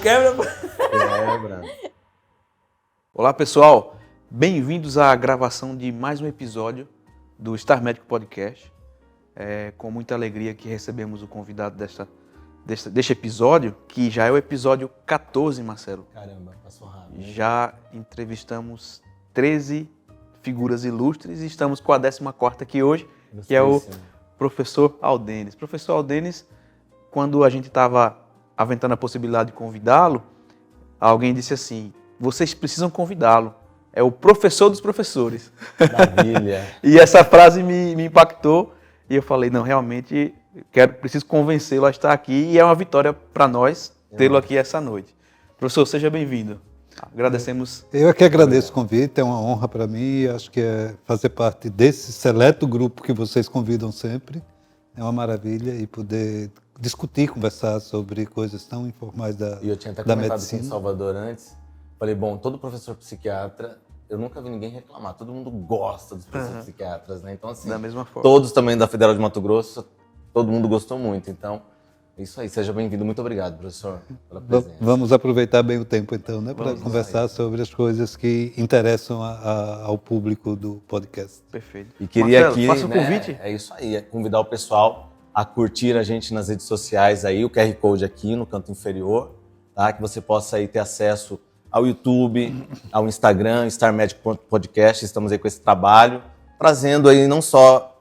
quebra. Quebra. Olá, pessoal. Bem-vindos à gravação de mais um episódio do Star Médico Podcast. É com muita alegria que recebemos o convidado deste episódio, que já é o episódio 14, Marcelo. Caramba, passou rápido. Já entrevistamos 13 figuras ilustres e estamos com a 14ª aqui hoje, que é o professor Aldenis. Professor Aldenis, quando a gente estava aventando a possibilidade de convidá-lo, alguém disse assim: vocês precisam convidá-lo, é o professor dos professores. Maravilha. E essa frase me impactou e eu falei, não, realmente preciso convencê-lo a estar aqui e é uma vitória para nós tê-lo aqui essa noite. Professor, seja bem-vindo. Agradecemos. Eu é que agradeço o convite, é uma honra para mim, acho que fazer parte desse seleto grupo que vocês convidam sempre é uma maravilha e poder discutir, conversar sobre coisas tão informais da medicina. E eu tinha até comentado aqui em Salvador antes, falei, bom, todo professor psiquiatra, eu nunca vi ninguém reclamar, todo mundo gosta dos professores psiquiatras, né? Então, assim, da mesma forma. Todos também da Federal de Mato Grosso, todo mundo gostou muito, então, é isso aí, seja bem-vindo, muito obrigado, professor, pela presença. Vamos aproveitar bem o tempo, então, né, para conversar sobre as coisas que interessam ao público do podcast. Perfeito. E queria Marcelo, aqui, faça o convite. É isso aí, convidar o pessoal a curtir a gente nas redes sociais aí, o QR Code aqui no canto inferior, tá? Que você possa aí ter acesso ao YouTube, ao Instagram, Star Médico Podcast. Estamos aí com esse trabalho, trazendo aí não só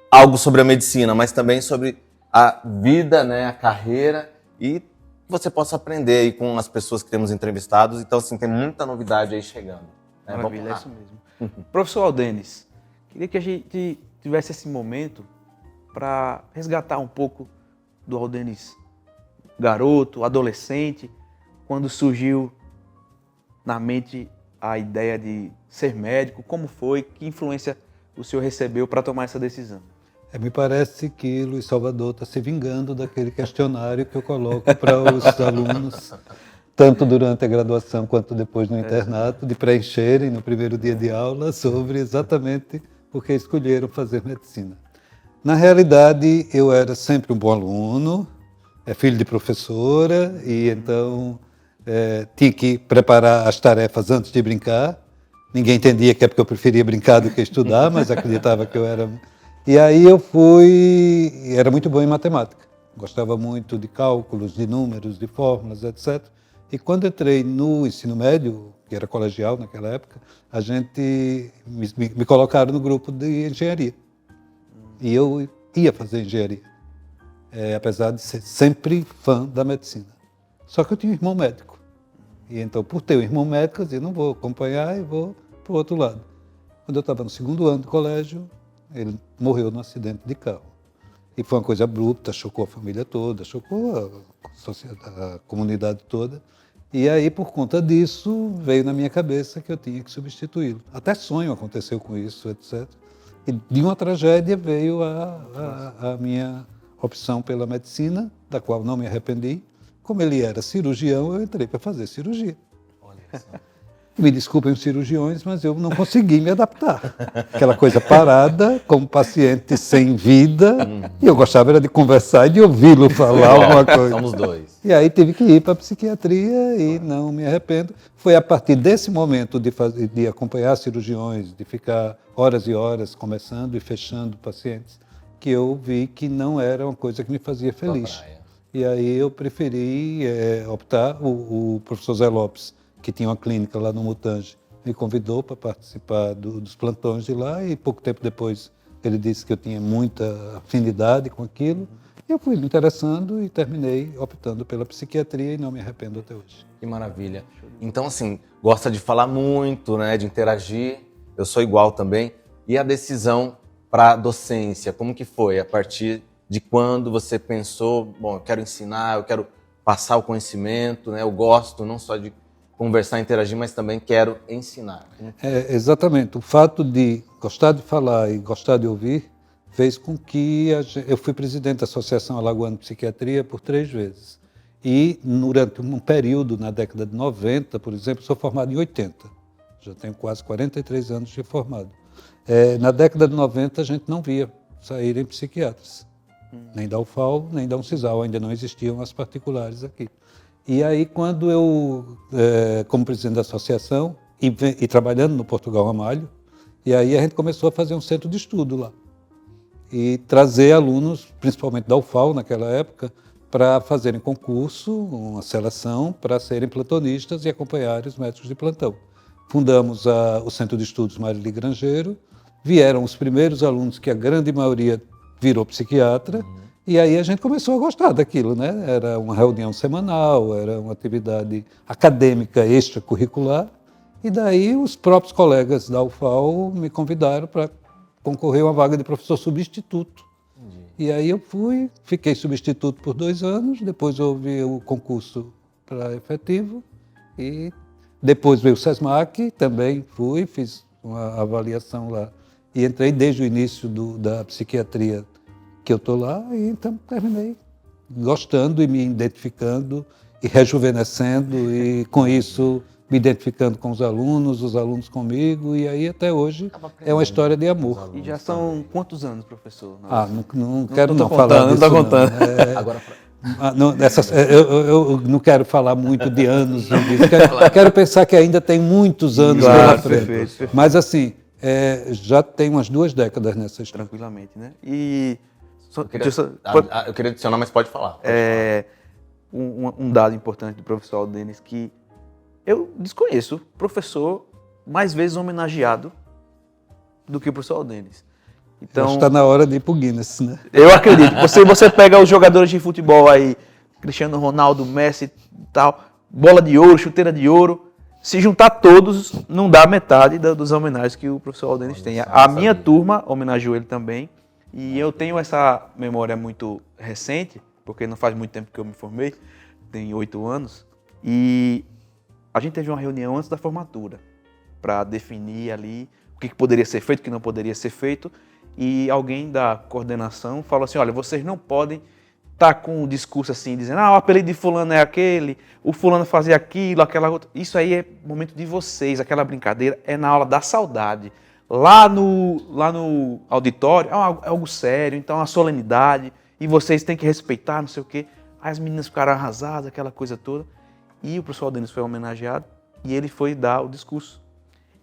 algo sobre a medicina, mas também sobre a vida, né, a carreira, e você possa aprender aí com as pessoas que temos entrevistados. Então, assim, tem muita novidade aí chegando. Né? Maravilha, é isso mesmo. Professor Aldenis, queria que a gente tivesse esse momento para resgatar um pouco do Aldenis garoto, adolescente, quando surgiu na mente a ideia de ser médico, como foi, que influência o senhor recebeu para tomar essa decisão? Me parece que Luiz Salvador está se vingando daquele questionário que eu coloco para os alunos, tanto durante a graduação quanto depois no internato, de preencherem no primeiro dia de aula sobre exatamente por que escolheram fazer medicina. Na realidade, eu era sempre um bom aluno, filho de professora, e então tinha que preparar as tarefas antes de brincar. Ninguém entendia que é porque eu preferia brincar do que estudar, mas acreditava que eu era... E aí era muito bom em matemática. Gostava muito de cálculos, de números, de fórmulas, etc. E quando entrei no ensino médio, que era colegial naquela época, me colocaram no grupo de engenharia. E eu ia fazer engenharia, apesar de ser sempre fã da medicina. Só que eu tinha um irmão médico. E então, por ter um irmão médico, eu dizia, não vou acompanhar e vou para o outro lado. Quando eu estava no segundo ano do colégio, ele morreu num acidente de carro. E foi uma coisa abrupta, chocou a família toda, chocou a comunidade toda. E aí, por conta disso, veio na minha cabeça que eu tinha que substituí-lo. Até sonho aconteceu com isso, etc. E de uma tragédia veio a minha opção pela medicina, da qual não me arrependi. Como ele era cirurgião, eu entrei para fazer cirurgia. Olha só. Me desculpem os cirurgiões, mas eu não consegui me adaptar. Aquela coisa parada, como paciente sem vida, e eu gostava era de conversar e de ouvi-lo falar alguma coisa. Somos dois. E aí tive que ir para a psiquiatria e não me arrependo. Foi a partir desse momento de acompanhar cirurgiões, de ficar horas e horas começando e fechando pacientes, que eu vi que não era uma coisa que me fazia feliz. E aí eu preferi optar. O professor Zé Lopes, que tinha uma clínica lá no Mutange, me convidou para participar dos plantões de lá e pouco tempo depois ele disse que eu tinha muita afinidade com aquilo. E eu fui me interessando e terminei optando pela psiquiatria e não me arrependo até hoje. Que maravilha. Então, assim, gosta de falar muito, né, de interagir. Eu sou igual também. E a decisão para a docência, como que foi? A partir de quando você pensou, bom, eu quero ensinar, eu quero passar o conhecimento, né? Eu gosto não só de conversar, interagir, mas também quero ensinar. Exatamente. O fato de gostar de falar e gostar de ouvir fez com que eu fui presidente da Associação Alagoana de Psiquiatria por 3 vezes. E durante um período, na década de 90, por exemplo, sou formado em 80. Já tenho quase 43 anos de formado. Na década de 90, a gente não via saírem psiquiatras. Nem da UFAL, nem da Uncisal. Ainda não existiam as particulares aqui. E aí, quando eu, como presidente da associação, e trabalhando no Portugal Ramalho, e aí a gente começou a fazer um centro de estudo lá. E trazer alunos, principalmente da UFAL naquela época, para fazerem concurso, uma seleção, para serem plantonistas e acompanharem os médicos de plantão. Fundamos o Centro de Estudos Marili Grangeiro, vieram os primeiros alunos, que a grande maioria virou psiquiatra, e aí a gente começou a gostar daquilo, né? Era uma reunião semanal, era uma atividade acadêmica extracurricular, e daí os próprios colegas da UFAL me convidaram para concorrer a uma vaga de professor substituto. E aí eu fiquei substituto por 2 anos, depois houve o concurso para efetivo, e depois veio o SESMAC, também fiz uma avaliação lá, e entrei desde o início da psiquiatria que eu estou lá, e então terminei gostando e me identificando, e rejuvenescendo, e com isso me identificando com os alunos comigo, e aí até hoje é uma história de amor. E já são quantos anos, professor? Não quero não contando, falar não disso. estou contando. Agora, Eu não quero falar muito de anos. Quero pensar que ainda tem muitos anos pela frente. Perfeito. Mas assim, já tem umas 2 décadas nessa história. Tranquilamente, né? E eu queria adicionar, mas pode falar. um dado importante do professor Aldenis que eu desconheço professor mais vezes homenageado do que o professor Aldenis. Então, está na hora de ir pro Guinness, né? eu acredito. Você pega os jogadores de futebol aí, Cristiano Ronaldo, Messi e tal, bola de ouro, chuteira de ouro, se juntar todos, não dá metade dos homenagens que o professor Aldenis tem. A minha turma homenageou ele também, e eu tenho essa memória muito recente, porque não faz muito tempo que eu me formei, tem 8 anos, e a gente teve uma reunião antes da formatura para definir ali o que poderia ser feito, o que não poderia ser feito, e alguém da coordenação falou assim, olha, vocês não podem estar com um discurso assim, dizendo, o apelido de fulano é aquele, o fulano fazia aquilo, aquela outra. Isso aí é momento de vocês, aquela brincadeira é na aula da saudade. Lá no auditório é algo sério, então é uma solenidade, e vocês têm que respeitar, não sei o quê. Aí as meninas ficaram arrasadas, aquela coisa toda. E o professor Aldenis foi homenageado e ele foi dar o discurso.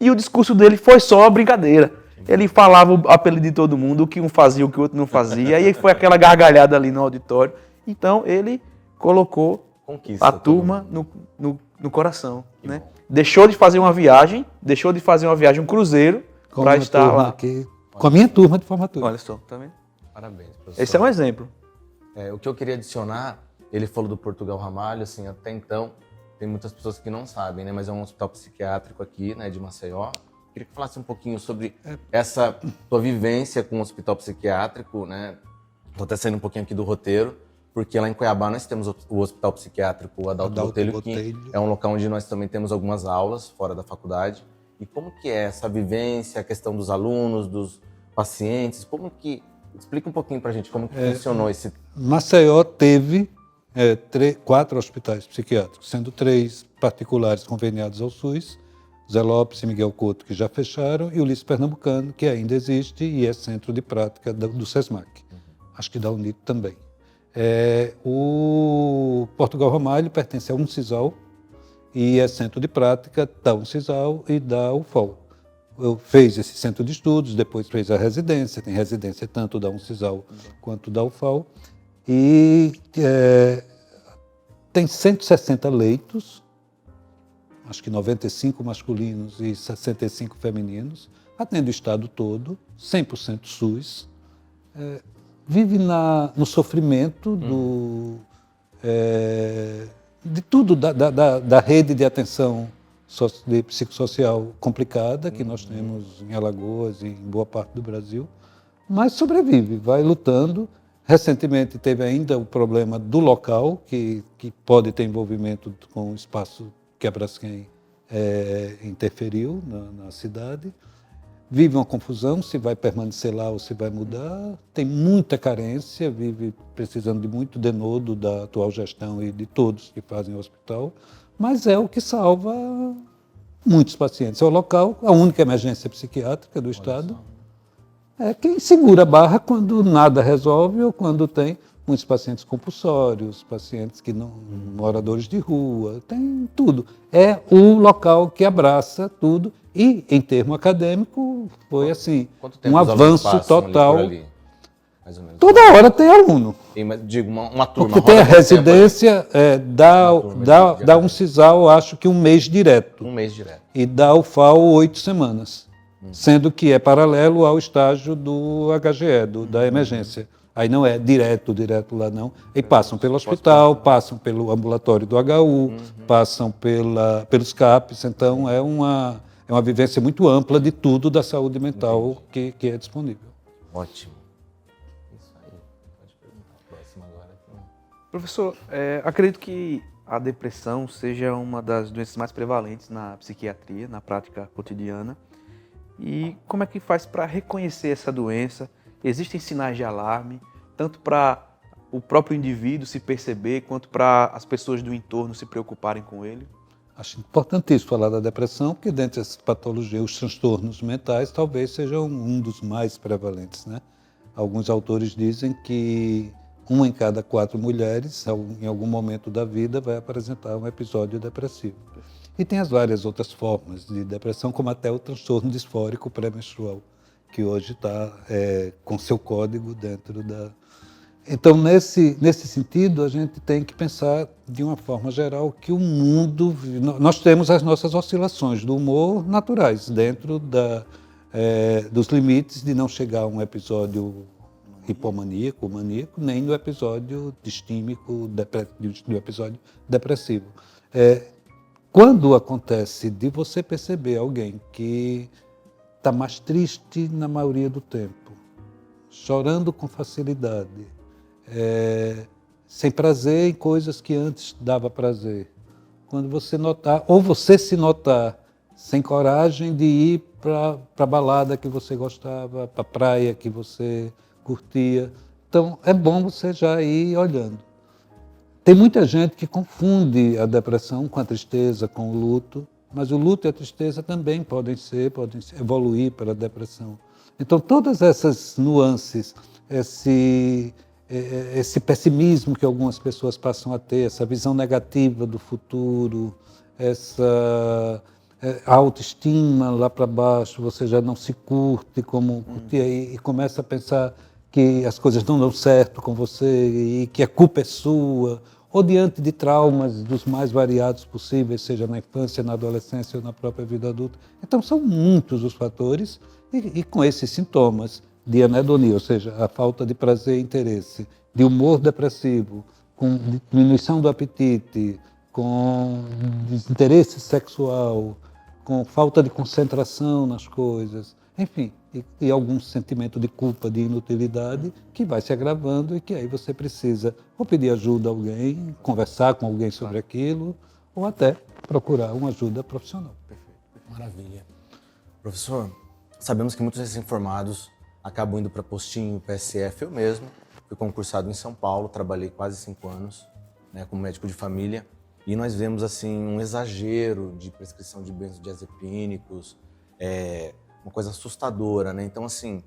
E o discurso dele foi só uma brincadeira. Ele falava o apelido de todo mundo, o que um fazia, o que o outro não fazia. E aí foi aquela gargalhada ali no auditório. Então ele colocou a turma no coração. Né? Deixou de fazer uma viagem, um cruzeiro, para estar lá. Com a minha turma de formatura. Olha só, tá vendo? Parabéns, professor. Esse é um exemplo. O que eu queria adicionar, ele falou do Portugal Ramalho, assim, até então, tem muitas pessoas que não sabem, né? Mas é um hospital psiquiátrico aqui, né, de Maceió. Queria que falasse um pouquinho sobre essa tua vivência com o hospital psiquiátrico, né? Estou até saindo um pouquinho aqui do roteiro, porque lá em Cuiabá nós temos o hospital psiquiátrico Adalto Botelho, que é um local onde nós também temos algumas aulas fora da faculdade. E como que é essa vivência, a questão dos alunos, dos pacientes, como que... Explica um pouquinho pra gente como que funcionou esse... Maceió teve 4 hospitais psiquiátricos, sendo 3 particulares conveniados ao SUS, Zé Lopes e Miguel Couto, que já fecharam, e o Ulisses Pernambucano, que ainda existe e é centro de prática do SESMAC. Acho que da UNIT também. O Portugal Ramalho pertence a Uncisal e é centro de prática da Uncisal e da UFAL. Fez esse centro de estudos, depois fez a residência, tem residência tanto da Uncisal quanto da UFAL, e tem 160 leitos, acho que 95 masculinos e 65 femininos, atende o estado todo, 100% SUS, vive no sofrimento de tudo, da rede de atenção de psicossocial complicada que nós temos em Alagoas e em boa parte do Brasil, mas sobrevive, vai lutando. Recentemente teve ainda o problema do local, que pode ter envolvimento com o espaço que a Braskem interferiu na cidade. Vive uma confusão, se vai permanecer lá ou se vai mudar. Tem muita carência, vive precisando de muito denodo da atual gestão e de todos que fazem o hospital, mas é o que salva muitos pacientes. É o local, a única emergência psiquiátrica do estado. É quem segura a barra quando nada resolve ou quando tem. muitos pacientes compulsórios, pacientes que não, moradores de rua, tem tudo. É o local que abraça tudo e, em termo acadêmico, foi assim, Quanto tempo um os alunos avanço passam ali por total. ali? Mais ou menos. Toda hora tem aluno. Digo, uma turma. Porque tem a roda quanto tempo ali? residência, dá um CISAL, acho que um mês direto. Um mês direto. E dá o FAO 8 semanas, sendo que é paralelo ao estágio do HGE, da emergência. Aí não é direto lá não. E passam pelo hospital, passam pelo ambulatório do HU, passam pelos CAPs, então é uma vivência muito ampla de tudo da saúde mental que é disponível. Ótimo. Isso aí. Pode perguntar a próxima agora. Professor, acredito que a depressão seja uma das doenças mais prevalentes na psiquiatria, na prática cotidiana. E como é que faz para reconhecer essa doença? Existem sinais de alarme, tanto para o próprio indivíduo se perceber, quanto para as pessoas do entorno se preocuparem com ele? Acho importantíssimo falar da depressão, porque dentre as patologias, os transtornos mentais, talvez sejam um dos mais prevalentes, né? Alguns autores dizem que 1 em cada 4 mulheres, em algum momento da vida, vai apresentar um episódio depressivo. E tem as várias outras formas de depressão, como até o transtorno disfórico pré-menstrual, que hoje está com seu código dentro da... Então, nesse sentido, a gente tem que pensar, de uma forma geral, que o mundo... Nós temos as nossas oscilações do humor naturais, dentro dos limites de não chegar a um episódio hipomaníaco, maníaco, nem do episódio distímico, do episódio depressivo. Quando acontece de você perceber alguém que está mais triste na maioria do tempo, chorando com facilidade, sem prazer em coisas que antes dava prazer, quando você notar, ou você se notar sem coragem de ir para a balada que você gostava, para a praia que você curtia, então é bom você já ir olhando. Tem muita gente que confunde a depressão com a tristeza, com o luto, mas o luto e a tristeza também podem evoluir para a depressão. Então, todas essas nuances, esse pessimismo que algumas pessoas passam a ter, essa visão negativa do futuro, essa autoestima lá para baixo, você já não se curte como curtia e começa a pensar que as coisas não dão certo com você e que a culpa é sua, ou diante de traumas dos mais variados possíveis, seja na infância, na adolescência ou na própria vida adulta. Então, são muitos os fatores e com esses sintomas de anedonia, ou seja, a falta de prazer e interesse, de humor depressivo, com diminuição do apetite, com desinteresse sexual, com falta de concentração nas coisas, enfim, e algum sentimento de culpa, de inutilidade, que vai se agravando e que aí você precisa ou pedir ajuda a alguém, conversar com alguém sobre aquilo, ou até procurar uma ajuda profissional. Maravilha. Professor, sabemos que muitos recém-formados acabam indo para postinho, PSF. Eu mesmo fui concursado em São Paulo, trabalhei quase 5 anos, né, como médico de família, e nós vemos assim um exagero de prescrição de benzodiazepínicos, uma coisa assustadora, né? Então, assim,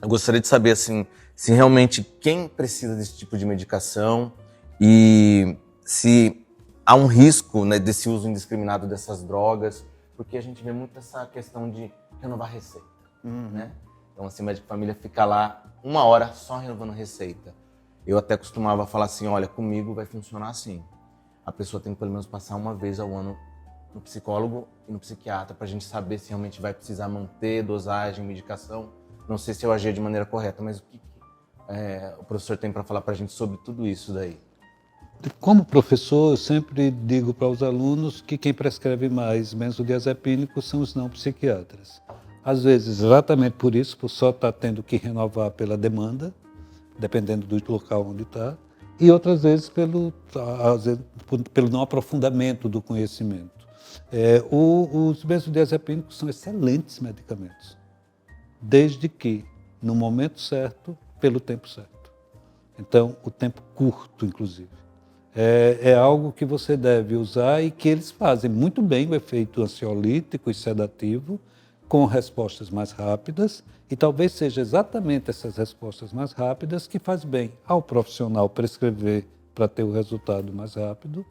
eu gostaria de saber, assim, se realmente quem precisa desse tipo de medicação e se há um risco, né, desse uso indiscriminado dessas drogas, porque a gente vê muito essa questão de renovar receita, né? Então, assim, o médico de família fica lá 1 hora só renovando receita. Eu até costumava falar assim, olha, comigo vai funcionar assim. A pessoa tem que pelo menos passar 1 vez ao ano no psicólogo e no psiquiatra para a gente saber se realmente vai precisar manter dosagem, medicação. Não sei se eu agia de maneira correta, mas o que o professor tem para falar para a gente sobre tudo isso daí? Como professor, eu sempre digo para os alunos que quem prescreve mais benzodiazepínicos são os não psiquiatras. Às vezes, exatamente por isso, por só estar tendo que renovar pela demanda, dependendo do local onde está, e outras vezes pelo não aprofundamento do conhecimento. Os benzodiazepínicos são excelentes medicamentos, desde que, no momento certo, pelo tempo certo. Então, o tempo curto, inclusive. É algo que você deve usar e que eles fazem muito bem o efeito ansiolítico e sedativo, com respostas mais rápidas, e talvez seja exatamente essas respostas mais rápidas que faz bem ao profissional prescrever para ter o resultado mais rápido,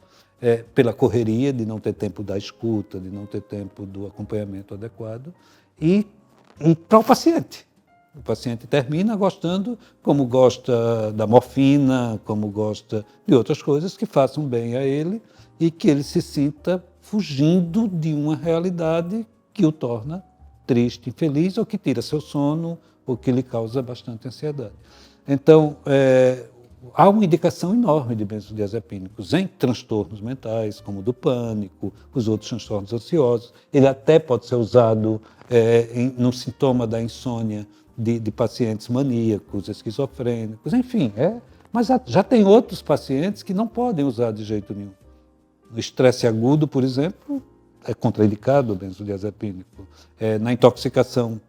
pela correria de não ter tempo da escuta, de não ter tempo do acompanhamento adequado, e para o paciente. O paciente termina gostando, como gosta da morfina, como gosta de outras coisas que façam bem a ele e que ele se sinta fugindo de uma realidade que o torna triste, infeliz, ou que tira seu sono, ou que lhe causa bastante ansiedade. Então, há uma indicação enorme de benzodiazepínicos em transtornos mentais, como o do pânico, os outros transtornos ansiosos. Ele até pode ser usado no sintoma da insônia de pacientes maníacos, esquizofrênicos, enfim. Mas já tem outros pacientes que não podem usar de jeito nenhum. No estresse agudo, por exemplo, é contraindicado o benzodiazepínico. Na intoxicação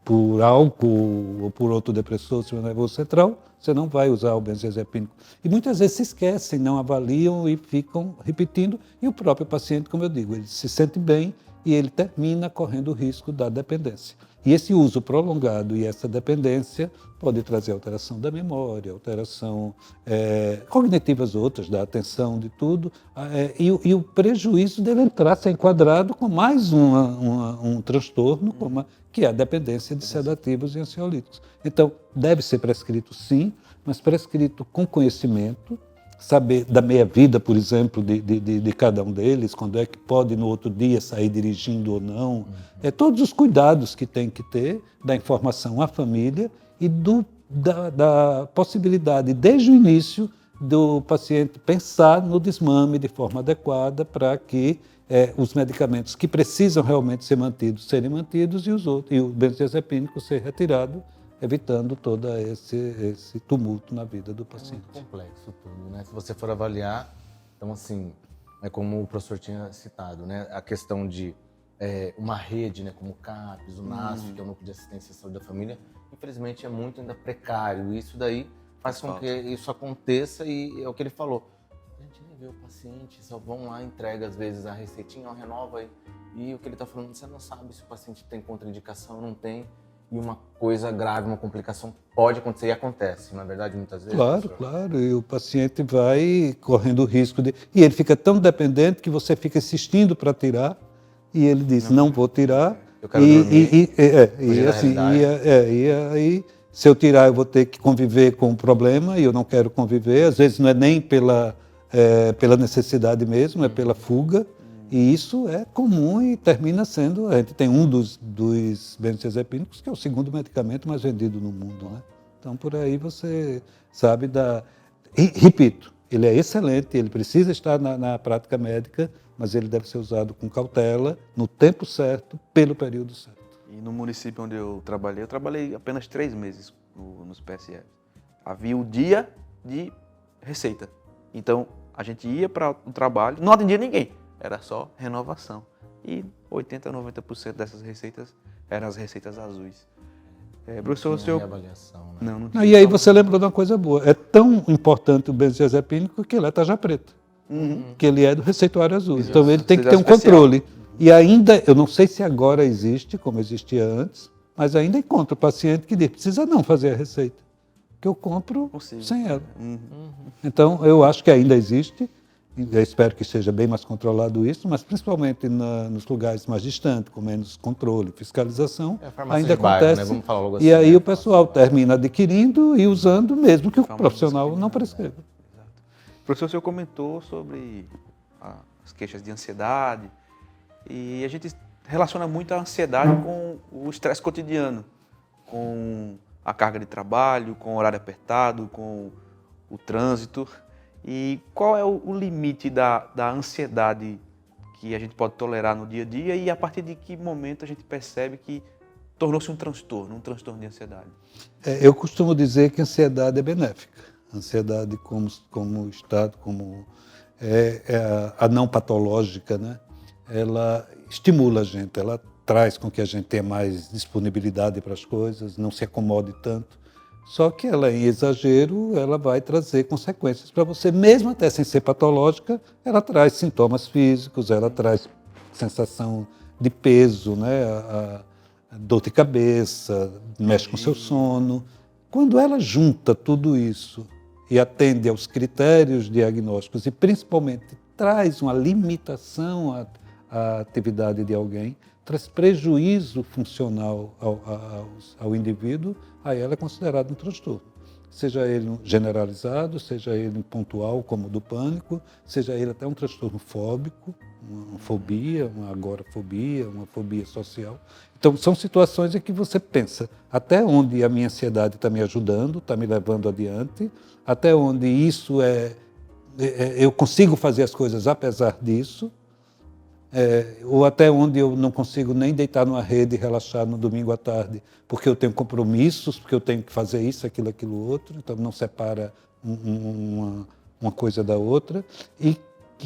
por álcool ou por outro depressor, sistema nervoso central, você não vai usar o benzodiazepínico. E muitas vezes se esquecem, não avaliam e ficam repetindo. E o próprio paciente, como eu digo, ele se sente bem e ele termina correndo o risco da dependência. E esse uso prolongado e essa dependência pode trazer alteração da memória, alteração cognitivas outras, da atenção, de tudo, e o prejuízo dele entrar, ser enquadrado com mais um transtorno, que é a dependência de sedativos e ansiolíticos. Então, deve ser prescrito sim, mas prescrito com conhecimento, saber da meia-vida, por exemplo, de cada um deles, quando é que pode no outro dia sair dirigindo ou não, todos os cuidados que tem que ter da informação à família e da possibilidade, desde o início, do paciente pensar no desmame de forma adequada para que os medicamentos que precisam realmente ser mantidos serem mantidos e o benzodiazepínico ser retirado, evitando todo esse tumulto na vida do paciente. É muito complexo tudo, né? Se você for avaliar, então assim, como o professor tinha citado, né? A questão de uma rede, né? Como o CAPES, o NASF, que é o Núcleo de Assistência à Saúde da Família, infelizmente é muito ainda precário. E isso daí faz com que isso aconteça e é o que ele falou. A gente nem vê o paciente, só vão lá, entrega às vezes a receitinha, renova e o que ele está falando, você não sabe se o paciente tem contraindicação ou não tem. E uma coisa grave, uma complicação pode acontecer e acontece, não é verdade, muitas vezes? Claro, claro. E o paciente vai correndo o risco de... E ele fica tão dependente que você fica insistindo para tirar e ele diz, não vou tirar. Eu quero dormir, e aí, se eu tirar, eu vou ter que conviver com o problema e eu não quero conviver. Às vezes não é nem pela necessidade mesmo, é pela fuga. E isso é comum e termina sendo... A gente tem um dos benzodiazepínicos, que é o segundo medicamento mais vendido no mundo, né? Então, por aí você sabe da... E, repito, ele é excelente, ele precisa estar na prática médica, mas ele deve ser usado com cautela, no tempo certo, pelo período certo. E no município onde eu trabalhei apenas 3 meses nos PSF. Havia o dia de receita. Então, a gente ia para o trabalho, não atendia ninguém. Era só renovação. E 80% a 90% dessas receitas eram as receitas azuis. Professor, o senhor... Reavaliação, né? Não tinha. E aí você lembrou de uma coisa boa. É tão importante o benzodiazepínico que ele é tarja preta. Que ele é do receituário azul. Exato. Então ele tem que ter um Especial. controle. E ainda, eu não sei se agora existe, como existia antes, mas ainda encontro paciente que diz, precisa não fazer a receita, que eu compro Consigo. sem ela. Então eu acho que ainda existe. Eu espero que seja bem mais controlado isso, mas principalmente nos lugares mais distantes, com menos controle, fiscalização, a farmácia ainda de bairro, acontece. né? Vamos falar logo E assim, aí né? o pessoal termina adquirindo e usando, mesmo que o Famoso profissional não discriminado. prescreva. Exato. Professor, o senhor comentou sobre as queixas de ansiedade e a gente relaciona muito a ansiedade com o estresse cotidiano, com a carga de trabalho, com o horário apertado, com o trânsito. E qual é o limite da ansiedade que a gente pode tolerar no dia a dia e a partir de que momento a gente percebe que tornou-se um transtorno de ansiedade? Eu costumo dizer que a ansiedade é benéfica. A ansiedade como estado, como a não patológica, né? Ela estimula a gente, ela traz com que a gente tenha mais disponibilidade para as coisas, não se acomode tanto. Só que ela, em exagero, ela vai trazer consequências para você, mesmo até sem ser patológica, ela traz sintomas físicos, ela traz sensação de peso, né? dor de cabeça, mexe com seu sono. Quando ela junta tudo isso e atende aos critérios diagnósticos e principalmente traz uma limitação à atividade de alguém, traz prejuízo funcional ao indivíduo, aí ela é considerada um transtorno. Seja ele generalizado, seja ele pontual, como o do pânico, seja ele até um transtorno fóbico, uma fobia, uma agorafobia, uma fobia social. Então, são situações em que você pensa até onde a minha ansiedade está me ajudando, está me levando adiante, até onde isso eu consigo fazer as coisas apesar disso, ou até onde eu não consigo nem deitar numa rede e relaxar no domingo à tarde, porque eu tenho compromissos, porque eu tenho que fazer isso, aquilo, outro, então não separa uma coisa da outra, e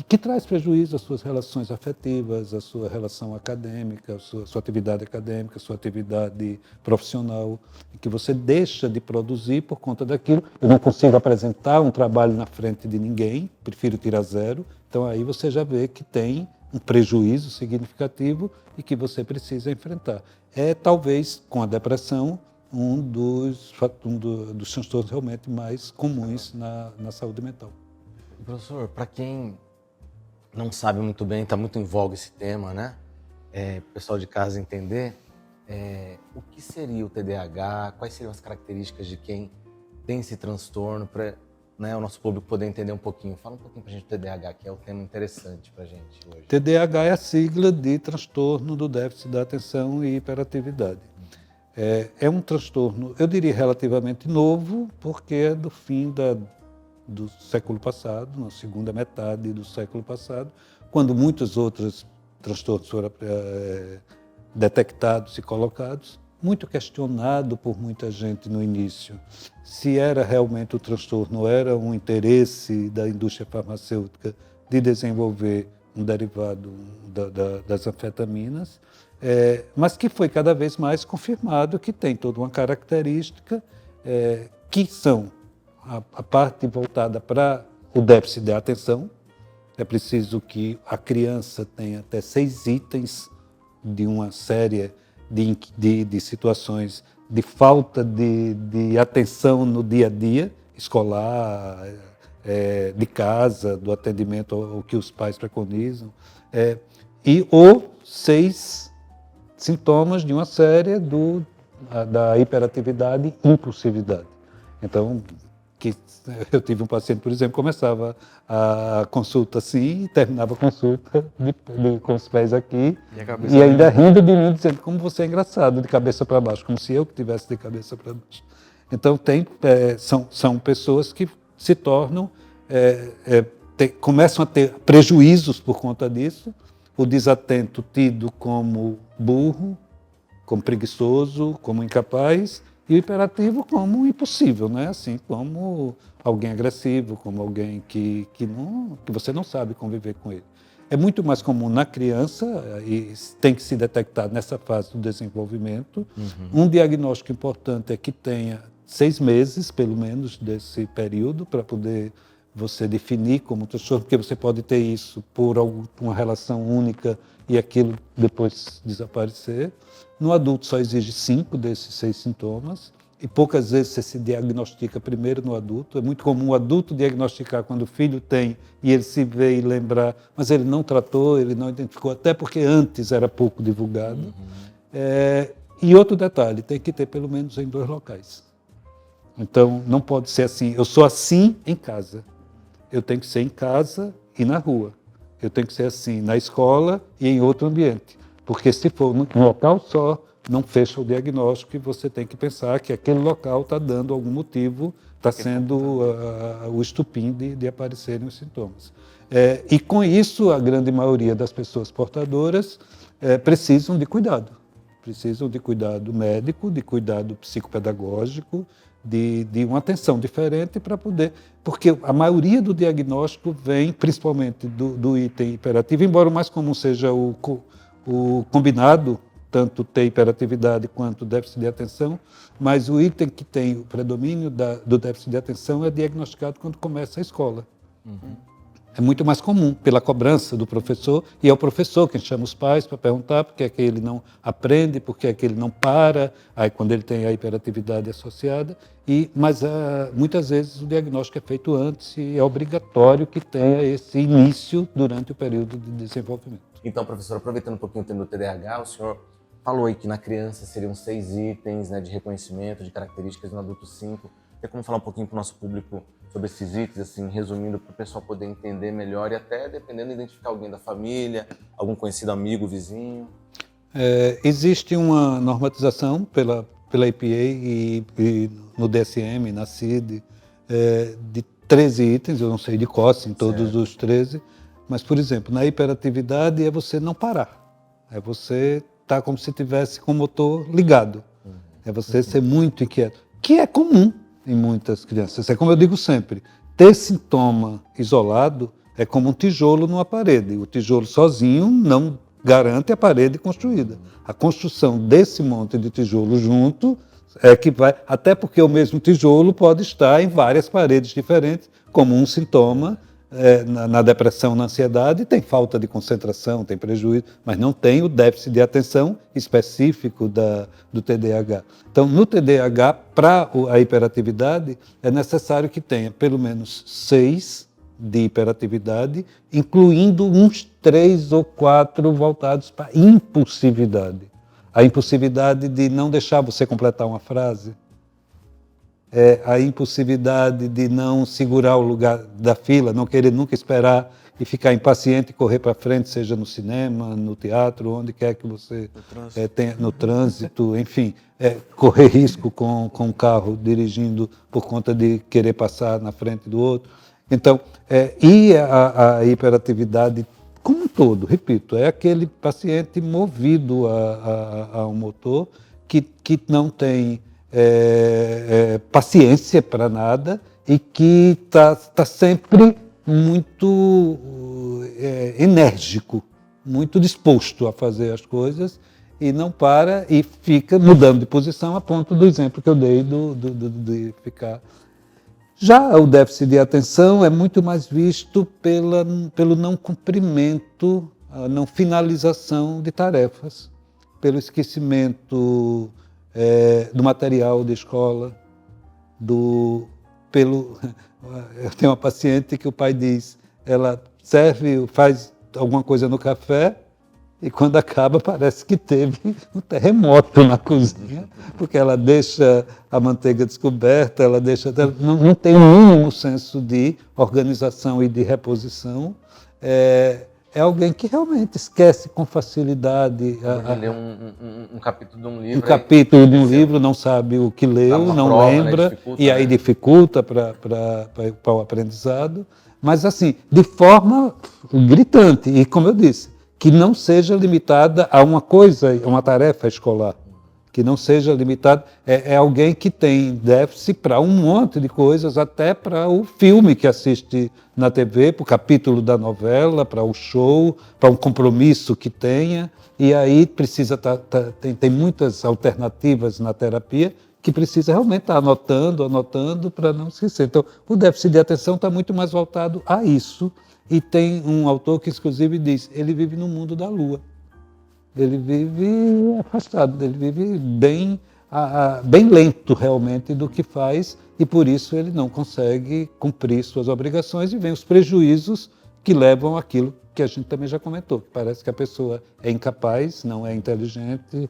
que traz prejuízo às suas relações afetivas, à sua relação acadêmica, à sua atividade acadêmica, à sua atividade profissional, e que você deixa de produzir por conta daquilo. Eu não consigo apresentar um trabalho na frente de ninguém, prefiro tirar 0, então aí você já vê que tem um prejuízo significativo e que você precisa enfrentar. É talvez, com a depressão, um dos transtornos realmente mais comuns na saúde mental. Professor, para quem não sabe muito bem, está muito em voga esse tema, né? O pessoal de casa entender, o que seria o TDAH, quais seriam as características de quem tem esse transtorno, para o nosso público poder entender um pouquinho. Fala um pouquinho para a gente do TDAH, que é um tema interessante para a gente hoje. TDAH é a sigla de transtorno do déficit da atenção e hiperatividade. É um transtorno, eu diria, relativamente novo, porque é do fim do século passado, na segunda metade do século passado, quando muitos outros transtornos foram detectados e colocados, muito questionado por muita gente no início, se era realmente o transtorno, era um interesse da indústria farmacêutica de desenvolver um derivado das anfetaminas, mas que foi cada vez mais confirmado que tem toda uma característica que são a parte voltada para o déficit de atenção. É preciso que a criança tenha até 6 itens de uma série de situações de falta de atenção no dia a dia, escolar, de casa, do atendimento ao que os pais preconizam, ou 6 sintomas de uma série da hiperatividade e impulsividade. Então, eu tive um paciente, por exemplo, começava a consulta assim e terminava a consulta com os pés aqui e ainda rindo de mim, dizendo como você é engraçado, de cabeça para baixo, como se eu que tivesse de cabeça para baixo. Então, são pessoas que se tornam, começam a ter prejuízos por conta disso, o desatento tido como burro, como preguiçoso, como incapaz, e o hiperativo como impossível, né? Assim como alguém agressivo, como alguém que você não sabe conviver com ele. É muito mais comum na criança e tem que se detectar nessa fase do desenvolvimento. Um diagnóstico importante é que tenha 6 meses, pelo menos, desse período, para poder você definir como transtorno, porque você pode ter isso por uma relação única e aquilo depois desaparecer. No adulto só exige 5 desses 6 sintomas e poucas vezes você se diagnostica primeiro no adulto. É muito comum o adulto diagnosticar quando o filho tem e ele se vê e lembrar, mas ele não tratou, ele não identificou, até porque antes era pouco divulgado. E outro detalhe, tem que ter pelo menos em 2 locais. Então não pode ser assim, eu sou assim em casa. Eu tenho que ser em casa e na rua. Eu tenho que ser assim na escola e em outro ambiente. Porque se for num local só, não fecha o diagnóstico e você tem que pensar que aquele local está dando algum motivo, está sendo o estupim de aparecerem os sintomas. E com isso, a grande maioria das pessoas portadoras precisam de cuidado. Precisam de cuidado médico, de cuidado psicopedagógico, de uma atenção diferente para poder... Porque a maioria do diagnóstico vem principalmente do item hiperativo, embora o mais comum seja o combinado, tanto ter hiperatividade quanto déficit de atenção, mas o item que tem o predomínio do déficit de atenção é diagnosticado quando começa a escola. É muito mais comum, pela cobrança do professor, e é o professor quem chama os pais para perguntar por que é que ele não aprende, por que é que ele não para, aí quando ele tem a hiperatividade associada, mas muitas vezes o diagnóstico é feito antes e é obrigatório que tenha esse início durante o período de desenvolvimento. Então, professor, aproveitando um pouquinho o tema do TDAH, o senhor falou aí que na criança seriam 6 itens, né, de reconhecimento, de características, no adulto 5. Tem como falar um pouquinho para o nosso público sobre esses itens, assim, resumindo, para o pessoal poder entender melhor e até, dependendo, identificar alguém da família, algum conhecido amigo, vizinho? Existe uma normatização pela EPA e no DSM, na CID, de 13 itens, eu não sei de cor, em todos os 13, mas, por exemplo, na hiperatividade é você não parar, é você estar como se tivesse com o motor ligado, é você ser muito inquieto, que é comum em muitas crianças. É como eu digo sempre, ter sintoma isolado é como um tijolo numa parede. O tijolo sozinho não garante a parede construída. A construção desse monte de tijolo junto é que vai... Até porque o mesmo tijolo pode estar em várias paredes diferentes, como um sintoma. Na depressão, na ansiedade, tem falta de concentração, tem prejuízo, mas não tem o déficit de atenção específico do TDAH. Então, no TDAH, para a hiperatividade, é necessário que tenha pelo menos 6 de hiperatividade, incluindo uns 3 ou 4 voltados para impulsividade. A impulsividade de não deixar você completar uma frase, a impossibilidade de não segurar o lugar da fila, não querer nunca esperar e ficar impaciente e correr para frente, seja no cinema, no teatro, onde quer que você tenha, no trânsito, enfim, correr risco com o carro dirigindo por conta de querer passar na frente do outro. Então, e a hiperatividade como um todo, repito, é aquele paciente movido a um motor que não tem paciência para nada e que está sempre muito enérgico, muito disposto a fazer as coisas e não para e fica mudando de posição a ponto do exemplo que eu dei de ficar. Já o déficit de atenção é muito mais visto pelo não cumprimento, a não finalização de tarefas, pelo esquecimento do material de escola, eu tenho uma paciente que o pai diz, ela faz alguma coisa no café e quando acaba parece que teve um terremoto na cozinha, porque ela deixa a manteiga descoberta, não tem o mínimo senso de organização e de reposição. É alguém que realmente esquece com facilidade. Lê um capítulo de um livro. Um capítulo de um livro, não sabe o que leu, não prova, lembra, né? E aí dificulta para o aprendizado. Mas, assim, de forma gritante. E, como eu disse, que não seja limitada a uma coisa, a uma tarefa escolar. Que não seja limitado, é alguém que tem déficit para um monte de coisas, até para o filme que assiste na TV, para o capítulo da novela, para o show, para um compromisso que tenha, e aí precisa tem muitas alternativas na terapia que precisa realmente estar anotando para não esquecer. Então, o déficit de atenção está muito mais voltado a isso, e tem um autor que, inclusive, diz, ele vive no mundo da lua. Ele vive afastado, ele vive bem lento realmente do que faz e por isso ele não consegue cumprir suas obrigações e vem os prejuízos que levam àquilo que a gente também já comentou, que parece que a pessoa é incapaz, não é inteligente,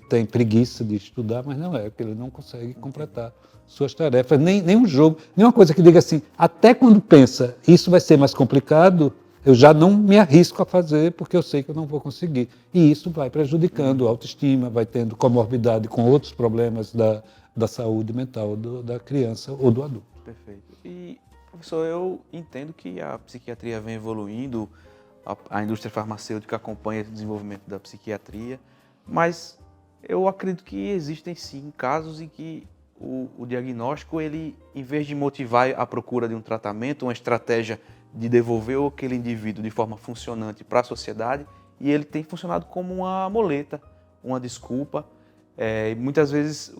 tem preguiça de estudar, mas não é, porque ele não consegue completar suas tarefas, nem um jogo, nenhuma coisa que diga assim, até quando pensa, isso vai ser mais complicado, eu já não me arrisco a fazer porque eu sei que eu não vou conseguir. E isso vai prejudicando a autoestima, vai tendo comorbidade com outros problemas da saúde mental da criança ou do adulto. Perfeito. E, professor, eu entendo que a psiquiatria vem evoluindo, a indústria farmacêutica acompanha o desenvolvimento da psiquiatria, mas eu acredito que existem sim casos em que o diagnóstico, ele, em vez de motivar a procura de um tratamento, uma estratégia de devolver aquele indivíduo de forma funcionante para a sociedade, e ele tem funcionado como uma muleta, uma desculpa. Muitas vezes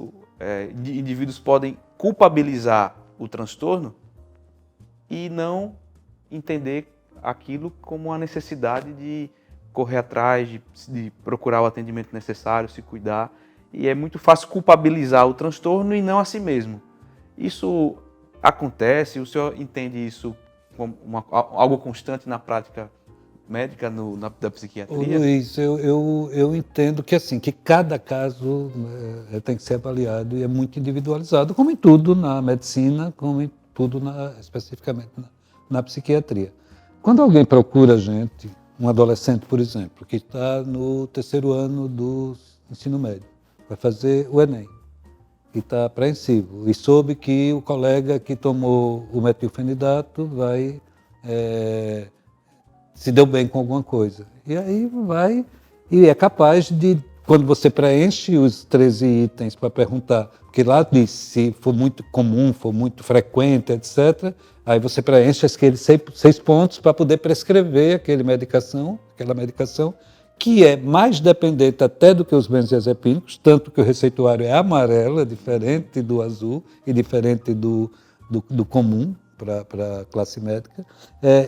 indivíduos podem culpabilizar o transtorno e não entender aquilo como uma necessidade de correr atrás, de procurar o atendimento necessário, se cuidar. E é muito fácil culpabilizar o transtorno e não a si mesmo. Isso acontece, o senhor entende isso como algo constante na prática médica, da Ô, psiquiatria? Luiz, eu entendo que assim, que cada caso tem que ser avaliado e é muito individualizado, como em tudo na medicina, como em tudo especificamente na psiquiatria. Quando alguém procura a gente, um adolescente, por exemplo, que está no terceiro ano do ensino médio, vai fazer o Enem, e está apreensivo, e soube que o colega que tomou o metilfenidato vai se deu bem com alguma coisa. E aí vai, e é capaz de, quando você preenche os 13 itens para perguntar, porque lá diz se for muito comum, for muito frequente, etc., aí você preenche aqueles 6 pontos para poder prescrever aquela medicação, que é mais dependente até do que os benzodiazepínicos, tanto que o receituário é amarelo, é diferente do azul e diferente do comum para a classe médica,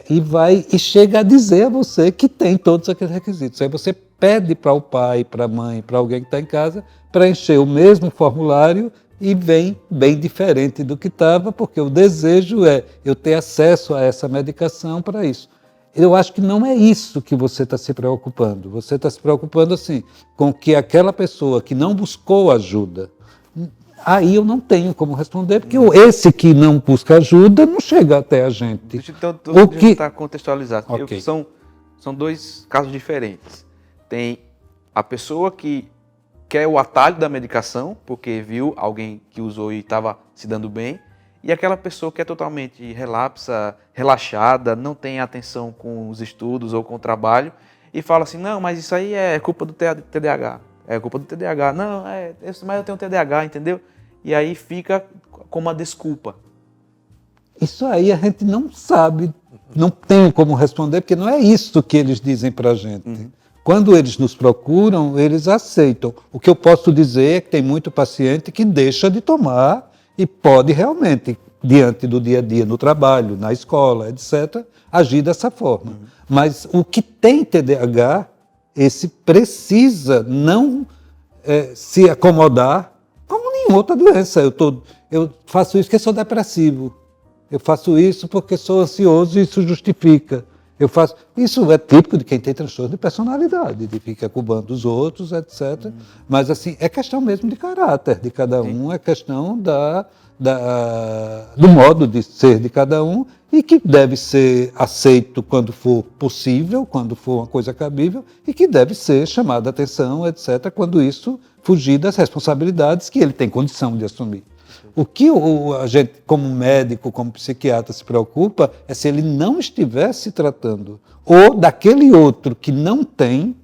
e chega a dizer a você que tem todos aqueles requisitos. Aí você pede para o pai, para a mãe, para alguém que está em casa, preencher o mesmo formulário e vem bem diferente do que estava, porque o desejo é eu ter acesso a essa medicação para isso. Eu acho que não é isso que você está se preocupando. Você está se preocupando assim, com que aquela pessoa que não buscou ajuda, aí eu não tenho como responder, porque esse que não busca ajuda não chega até a gente. Deixa eu tentar contextualizar. Okay. São 2 casos diferentes. Tem a pessoa que quer o atalho da medicação, porque viu alguém que usou e estava se dando bem, e aquela pessoa que é totalmente relapsa, relaxada, não tem atenção com os estudos ou com o trabalho, e fala assim, não, mas isso aí é culpa do TDAH. É culpa do TDAH. Não, mas eu tenho TDAH, entendeu? E aí fica como uma desculpa. Isso aí a gente não sabe, não tem como responder, porque não é isso que eles dizem para a gente. Uhum. Quando eles nos procuram, eles aceitam. O que eu posso dizer é que tem muito paciente que deixa de tomar e pode realmente, diante do dia a dia, no trabalho, na escola, etc., agir dessa forma. Uhum. Mas o que tem TDAH, esse precisa não se acomodar como nenhuma outra doença. Eu faço isso porque sou depressivo. Eu faço isso porque sou ansioso e isso justifica. Isso é típico de quem tem transtorno de personalidade, de ficar culpando os outros, etc. Mas assim, é questão mesmo de caráter de cada um, é questão do modo de ser de cada um e que deve ser aceito quando for possível, quando for uma coisa cabível, e que deve ser chamada a atenção, etc., quando isso fugir das responsabilidades que ele tem condição de assumir. O que a gente, como médico, como psiquiatra, se preocupa é se ele não estiver se tratando ou daquele outro que não tem,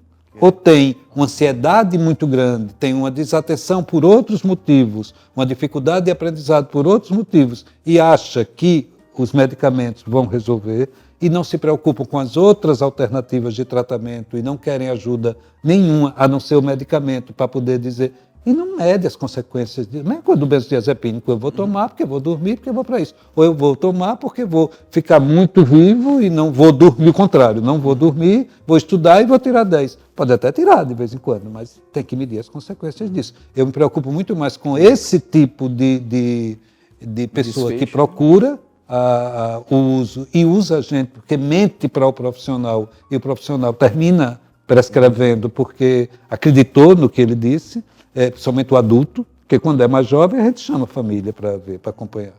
ou tem uma ansiedade muito grande, tem uma desatenção por outros motivos, uma dificuldade de aprendizado por outros motivos, e acha que os medicamentos vão resolver e não se preocupam com as outras alternativas de tratamento e não querem ajuda nenhuma, a não ser o medicamento, para poder dizer... E não mede as consequências disso. Não é quando o benzodiazepínico eu vou tomar porque eu vou dormir, porque eu vou para isso. Ou eu vou tomar porque vou ficar muito vivo e não vou dormir. O contrário, não vou dormir, vou estudar e vou tirar 10. Pode até tirar de vez em quando, mas tem que medir as consequências disso. Eu me preocupo muito mais com esse tipo de pessoa que procura o uso e usa a gente porque mente para o profissional e o profissional termina prescrevendo porque acreditou no que ele disse, principalmente o adulto, porque quando é mais jovem a gente chama a família para ver, para acompanhar.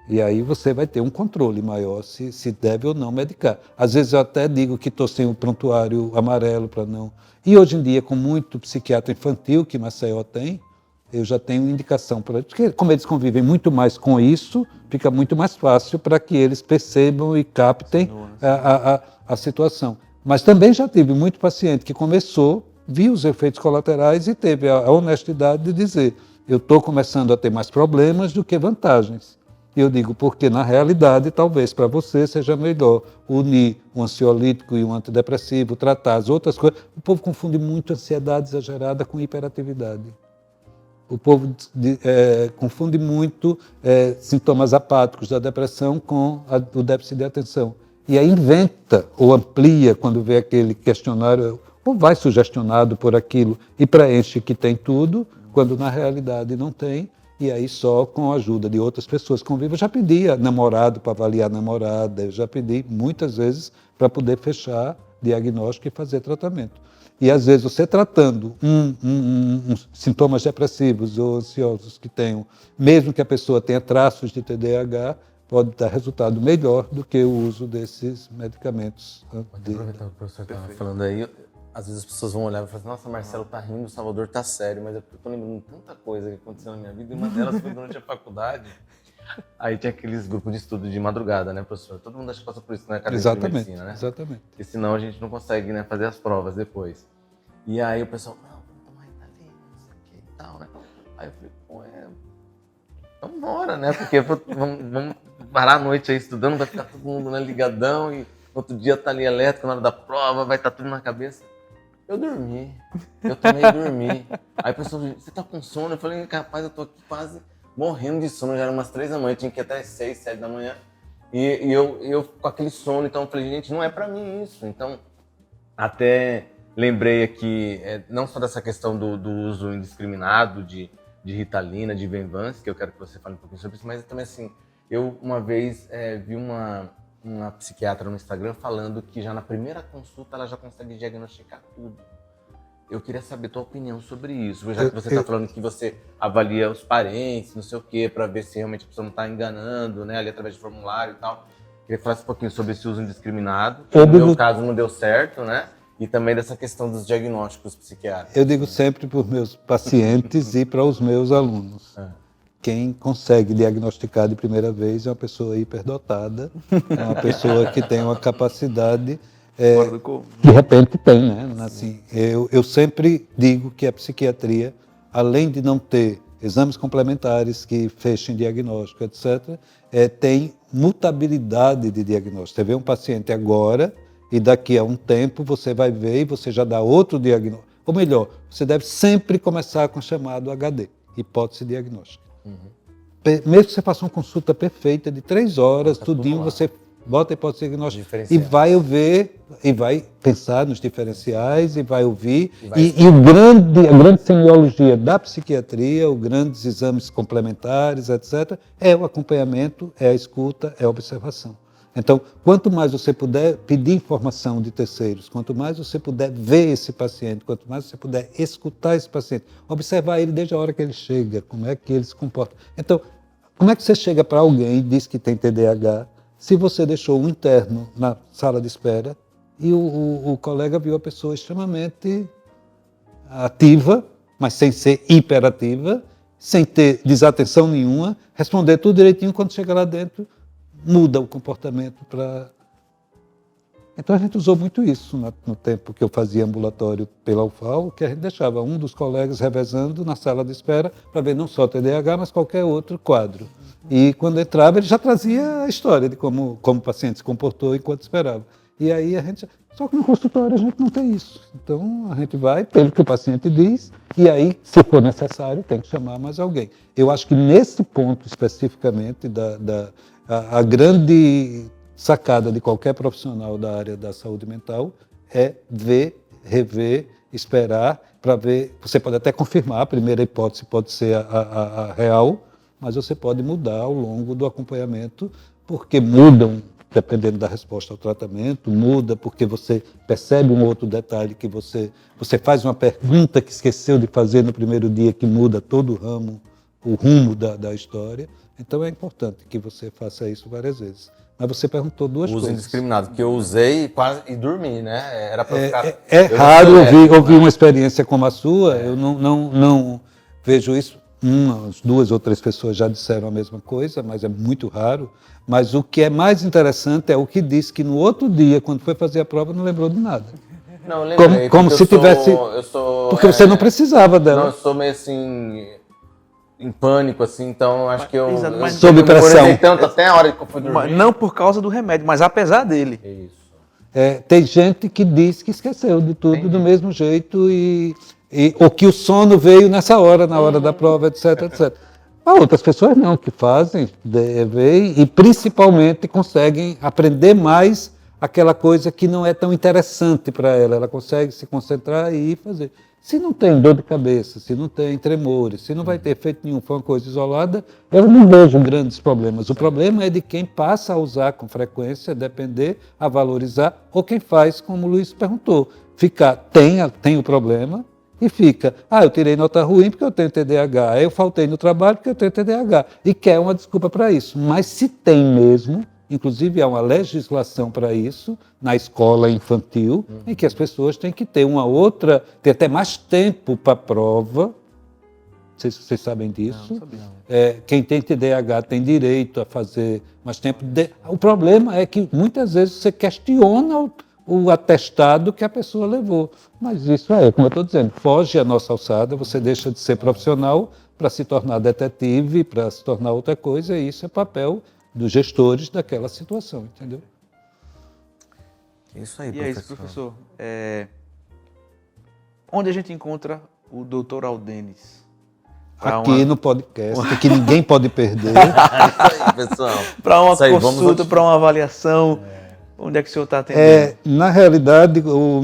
E aí você vai ter um controle maior se deve ou não medicar. Às vezes eu até digo que estou sem o prontuário amarelo para não... E hoje em dia, com muito psiquiatra infantil que Maceió tem, eu já tenho indicação para eles, porque como eles convivem muito mais com isso, fica muito mais fácil para que eles percebam e captem a situação. Mas também já tive muito paciente que começou, viu os efeitos colaterais e teve a honestidade de dizer eu estou começando a ter mais problemas do que vantagens. E eu digo, porque na realidade, talvez para você seja melhor unir um ansiolítico e um antidepressivo, tratar as outras coisas. O povo confunde muito ansiedade exagerada com hiperatividade. O povo confunde muito sintomas apáticos da depressão com o déficit de atenção. e aí inventa ou amplia quando vê aquele questionário, ou vai sugestionado por aquilo e preenche que tem tudo, quando na realidade não tem, e aí só com a ajuda de outras pessoas convivem. Eu já pedi a namorado para avaliar a namorada, eu já pedi muitas vezes para poder fechar diagnóstico e fazer tratamento. E às vezes você tratando sintomas depressivos ou ansiosos que tenham, mesmo que a pessoa tenha traços de TDAH, pode dar resultado melhor do que o uso desses medicamentos. Aproveitando que o professor estava falando aí, às vezes as pessoas vão olhar e falar assim, nossa, Marcelo tá rindo, o Salvador tá sério, mas é porque eu tô lembrando de tanta coisa que aconteceu na minha vida, e uma delas foi durante a faculdade. Aí tinha aqueles grupos de estudo de madrugada, né, professor? Todo mundo acha que passa por isso, né? Academia de medicina, né? Exatamente. Porque senão a gente não consegue, né, fazer as provas depois. E aí o pessoal, não, vamos tomar Ritalina, não sei o que e tal, né? Aí eu falei, pô, vamos embora, né? Porque vamos parar a noite aí estudando, vai ficar todo mundo, né, ligadão, e outro dia tá ali elétrico na hora da prova, vai estar tudo na cabeça. Eu também dormi. Aí o pessoal, você tá com sono? Eu falei, rapaz, eu tô aqui quase morrendo de sono, já eram umas 3 da manhã, tinha que ir até as 6, 7 da manhã. E eu com aquele sono, então eu falei, gente, não é pra mim isso. Então, até lembrei aqui, não só dessa questão do uso indiscriminado de Ritalina, de Venvance, que eu quero que você fale um pouquinho sobre isso, mas também assim, eu uma vez vi uma psiquiatra no Instagram falando que já na primeira consulta ela já consegue diagnosticar tudo. Eu queria saber a tua opinião sobre isso, já que você está falando que você avalia os parentes, não sei o quê, para ver se realmente a pessoa não está enganando, né, ali através de formulário e tal. Queria falar um pouquinho sobre esse uso indiscriminado, que no meu caso não deu certo, né? E também dessa questão dos diagnósticos psiquiátricos. Eu digo sempre para os meus pacientes e para os meus alunos. Quem consegue diagnosticar de primeira vez é uma pessoa hiperdotada, é uma pessoa que tem uma capacidade, de repente tem, né? Assim, eu sempre digo que a psiquiatria, além de não ter exames complementares que fechem diagnóstico, etc., tem mutabilidade de diagnóstico. Você vê um paciente agora e daqui a um tempo você vai ver e você já dá outro diagnóstico. Ou melhor, você deve sempre começar com o chamado HD, hipótese diagnóstica. Mesmo que você faça uma consulta perfeita de 3 horas, tudinho, você bota a hipótese diagnóstica e vai ver, e vai pensar nos diferenciais, e vai ouvir. E a grande semiologia da psiquiatria, os grandes exames complementares, etc., é o acompanhamento, é a escuta, é a observação. Então, quanto mais você puder pedir informação de terceiros, quanto mais você puder ver esse paciente, quanto mais você puder escutar esse paciente, observar ele desde a hora que ele chega, como é que ele se comporta. Então, como é que você chega para alguém e diz que tem TDAH, se você deixou um interno na sala de espera e o colega viu a pessoa extremamente ativa, mas sem ser hiperativa, sem ter desatenção nenhuma, responder tudo direitinho, quando chega lá dentro, muda o comportamento para... Então a gente usou muito isso no tempo que eu fazia ambulatório pela UFAL, que a gente deixava um dos colegas revezando na sala de espera para ver não só o TDAH, mas qualquer outro quadro. E quando entrava, ele já trazia a história de como o paciente se comportou enquanto esperava. E aí a gente... Só que no consultório a gente não tem isso. Então a gente vai pelo que o paciente diz e aí, se for necessário, tem que chamar mais alguém. Eu acho que nesse ponto especificamente a grande sacada de qualquer profissional da área da saúde mental é ver, rever, esperar para ver. Você pode até confirmar, a primeira hipótese pode ser a real, mas você pode mudar ao longo do acompanhamento, porque mudam, dependendo da resposta ao tratamento, muda porque você percebe um outro detalhe que você faz uma pergunta que esqueceu de fazer no primeiro dia, que muda todo o rumo da história. Então é importante que você faça isso várias vezes. Mas você perguntou duas coisas. Uso indiscriminado, que eu usei e dormi, né? Era para ficar... É raro ouvir uma experiência como a sua, eu não vejo isso. Umas 2 ou 3 pessoas já disseram a mesma coisa, mas é muito raro. Mas o que é mais interessante é o que disse que no outro dia, quando foi fazer a prova, não lembrou de nada. Não, eu lembrei. Como se tivesse... Porque você não precisava dela. Não, eu sou meio assim... em pânico, assim, então acho que eu sob pressão. Tanto até a hora que eu fui dormir. Não por causa do remédio, mas apesar dele. Isso. Tem gente que diz que esqueceu de tudo do mesmo jeito ou que o sono veio nessa hora, na hora da prova, etc, etc. Há outras pessoas não, que fazem, veem e principalmente conseguem aprender mais aquela coisa que não é tão interessante para ela. Ela consegue se concentrar e ir fazer. Se não tem dor de cabeça, se não tem tremores, se não vai ter efeito nenhum, for uma coisa isolada, eu não vejo grandes problemas. O problema é de quem passa a usar com frequência, depender, a valorizar, ou quem faz, como o Luiz perguntou, tem o problema e fica, eu tirei nota ruim porque eu tenho TDAH, eu faltei no trabalho porque eu tenho TDAH, e quer uma desculpa para isso. Mas se tem mesmo, inclusive há uma legislação para isso, na escola infantil, em que as pessoas têm que ter ter até mais tempo para a prova. Não sei se vocês sabem disso. Não sabia. Quem tem TDAH tem direito a fazer mais tempo. O problema é que muitas vezes você questiona o atestado que a pessoa levou. Mas isso como eu estou dizendo, foge à nossa alçada, você deixa de ser profissional para se tornar detetive, para se tornar outra coisa, e isso é papel dos gestores daquela situação, entendeu? Isso aí, E é isso, professor. Onde a gente encontra o Dr. Aldenis? Aqui no podcast, que ninguém pode perder. Isso aí, pessoal. Para uma Isso aí, consulta, para uma avaliação. Onde é que o senhor está atendendo? Na realidade, o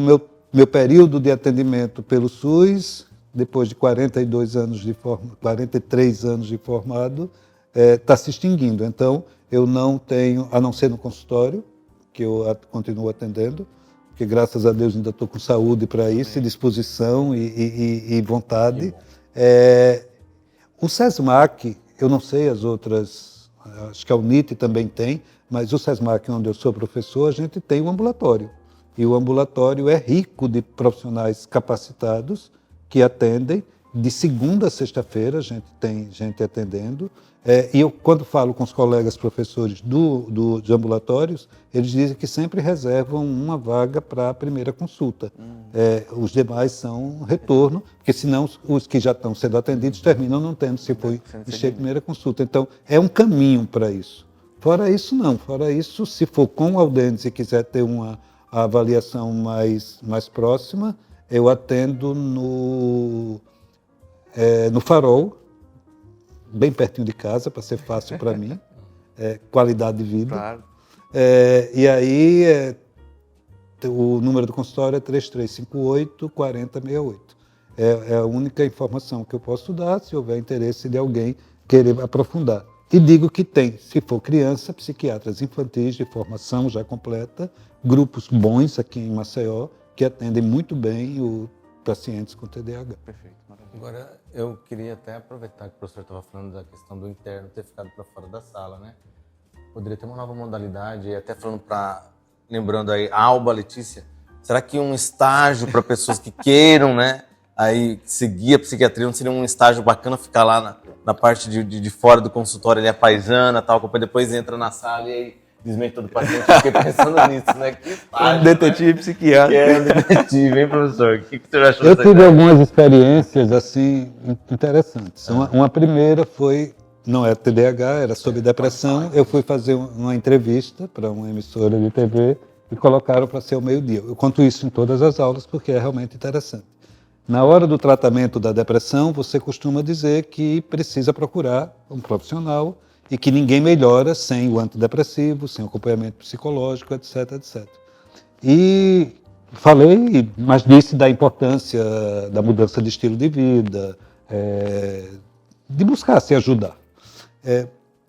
meu período de atendimento pelo SUS, depois de 43 anos de formado, está se extinguindo. Então, eu não tenho, a não ser no consultório, que eu continuo atendendo, porque graças a Deus ainda estou com saúde para isso, e disposição e vontade. O SESMAC, eu não sei as outras, acho que a UNIT também tem, mas o SESMAC, onde eu sou professor, a gente tem um ambulatório. E o ambulatório é rico de profissionais capacitados que atendem. De segunda a sexta-feira, a gente tem gente atendendo. E eu, quando falo com os colegas professores dos ambulatórios, eles dizem que sempre reservam uma vaga para a primeira consulta. Os demais são retorno, porque senão os que já estão sendo atendidos terminam não tendo, se foi a primeira consulta. Então, é um caminho para isso. Fora isso, não. Fora isso, se for com o Aldenis e quiser ter uma avaliação mais próxima, eu atendo no Farol, bem pertinho de casa, para ser fácil para mim, qualidade de vida. Claro. E aí, o número do consultório é 3358-4068. É a única informação que eu posso dar, se houver interesse de alguém querer aprofundar. E digo que tem, se for criança, psiquiatras infantis de formação já completa, grupos bons aqui em Maceió, que atendem muito bem os pacientes com TDAH. Perfeito, maravilha. Agora, eu queria até aproveitar que o professor estava falando da questão do interno ter ficado para fora da sala, né? Poderia ter uma nova modalidade, até falando lembrando aí, a Alba Letícia, será que um estágio para pessoas que queiram, né, aí seguir a psiquiatria, não seria um estágio bacana ficar lá na parte de fora do consultório, ali a paisana, tal, depois entra na sala e aí desmente todo o paciente. Eu fiquei pensando nisso, né? Que estágio, Um detetive psiquiatra. Que é um detetive, hein, professor? O que você achou Eu dessa tive ideia? algumas experiências assim interessantes. Uma primeira foi, não era TDAH, era sobre depressão. Eu fui fazer uma entrevista para uma emissora de TV e colocaram para ser ao meio-dia. Eu conto isso em todas as aulas porque é realmente interessante. Na hora do tratamento da depressão, você costuma dizer que precisa procurar um profissional e que ninguém melhora sem o antidepressivo, sem o acompanhamento psicológico, etc, etc. E falei, mas disse da importância da mudança de estilo de vida, de buscar se ajudar.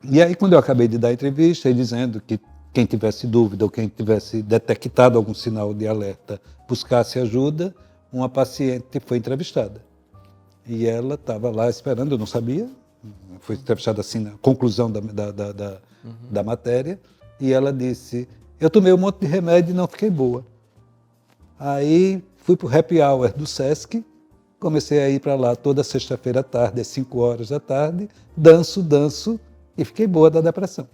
E aí, quando eu acabei de dar a entrevista, e dizendo que quem tivesse dúvida ou quem tivesse detectado algum sinal de alerta buscasse ajuda, uma paciente foi entrevistada. E ela estava lá esperando, eu não sabia, foi entrevistada assim na conclusão da matéria, e ela disse, eu tomei um monte de remédio e não fiquei boa. Aí fui para o happy hour do Sesc, comecei a ir para lá toda sexta-feira à tarde, às 5 horas da tarde, danço, e fiquei boa da depressão.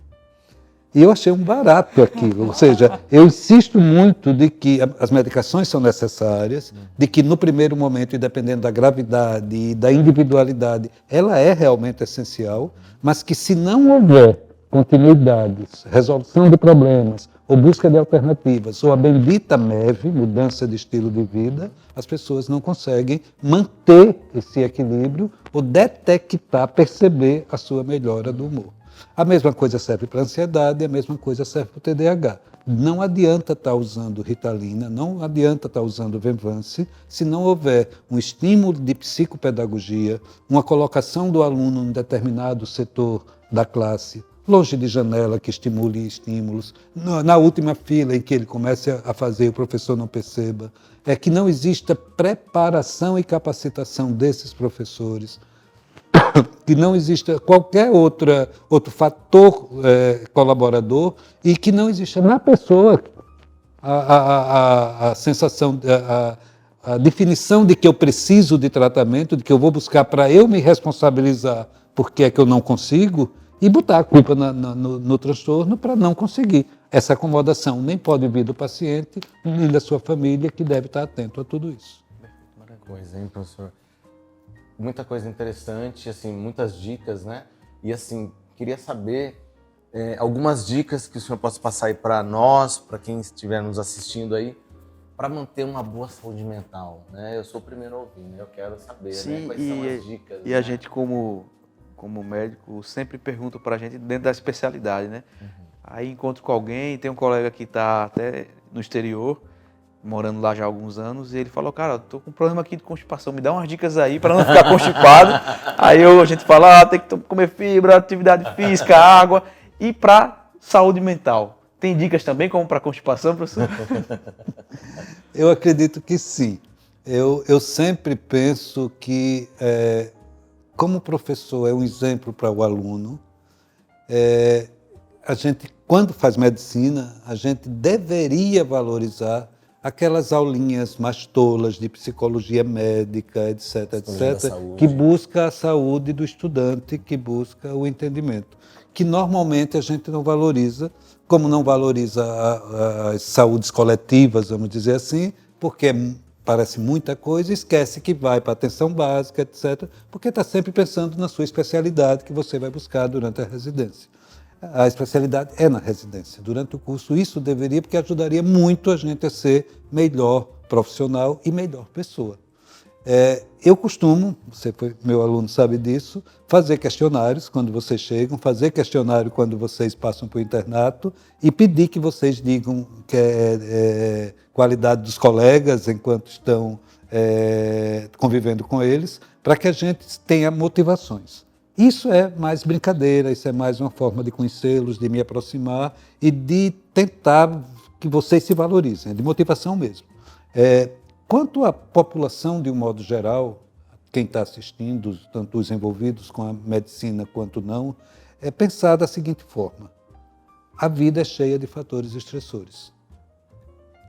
E eu achei um barato aquilo, ou seja, eu insisto muito de que as medicações são necessárias, de que no primeiro momento, e dependendo da gravidade e da individualidade, ela é realmente essencial, mas que se não houver continuidades, resolução de problemas, ou busca de alternativas, ou a bendita MEV, mudança de estilo de vida, as pessoas não conseguem manter esse equilíbrio ou detectar, perceber a sua melhora do humor. A mesma coisa serve para a ansiedade, a mesma coisa serve para o TDAH. Não adianta estar usando Ritalina, não adianta estar usando Venvance, se não houver um estímulo de psicopedagogia, uma colocação do aluno em determinado setor da classe, longe de janela que estimule estímulos, na última fila em que ele comece a fazer e o professor não perceba, é que não exista preparação e capacitação desses professores, que não exista qualquer outro fator colaborador e que não exista na pessoa a sensação, a definição de que eu preciso de tratamento, de que eu vou buscar para eu me responsabilizar porque é que eu não consigo e botar a culpa no transtorno para não conseguir. Essa acomodação nem pode vir do paciente, nem da sua família, que deve estar atento a tudo isso. Coisa, hein, professor? Muita coisa interessante, assim, muitas dicas, né? E assim, queria saber algumas dicas que o senhor possa passar aí para nós, para quem estiver nos assistindo aí, para manter uma boa saúde mental, né? Eu sou o primeiro a ouvir, né? Eu quero saber, né? Quais são as dicas. E a gente, como médico, sempre pergunta para a gente dentro da especialidade, né? Aí encontro com alguém, tem um colega que está até no exterior, morando lá já há alguns anos, e ele falou, cara, tô com um problema aqui de constipação, me dá umas dicas aí para não ficar constipado. Aí a gente fala, tem que comer fibra, atividade física, água, e para saúde mental. Tem dicas também como para constipação, professor? Eu acredito que sim. Eu sempre penso que, como professor é um exemplo para o aluno, a gente, quando faz medicina, a gente deveria valorizar aquelas aulinhas mais tolas de psicologia médica, etc., que busca a saúde do estudante, que busca o entendimento, que normalmente a gente não valoriza, como não valoriza as saúdes coletivas, vamos dizer assim, porque parece muita coisa, esquece que vai para a atenção básica, etc., porque está sempre pensando na sua especialidade que você vai buscar durante a residência. A especialidade é na residência. Durante o curso isso deveria, porque ajudaria muito a gente a ser melhor profissional e melhor pessoa. Eu costumo, você foi meu aluno sabe disso, fazer questionários quando vocês chegam, fazer questionário quando vocês passam para o internato e pedir que vocês digam que qualidade dos colegas enquanto estão convivendo com eles, para que a gente tenha motivações. Isso é mais brincadeira, isso é mais uma forma de conhecê-los, de me aproximar e de tentar que vocês se valorizem, de motivação mesmo. Quanto à população, de um modo geral, quem está assistindo, tanto os envolvidos com a medicina quanto não, é pensar da seguinte forma: a vida é cheia de fatores estressores.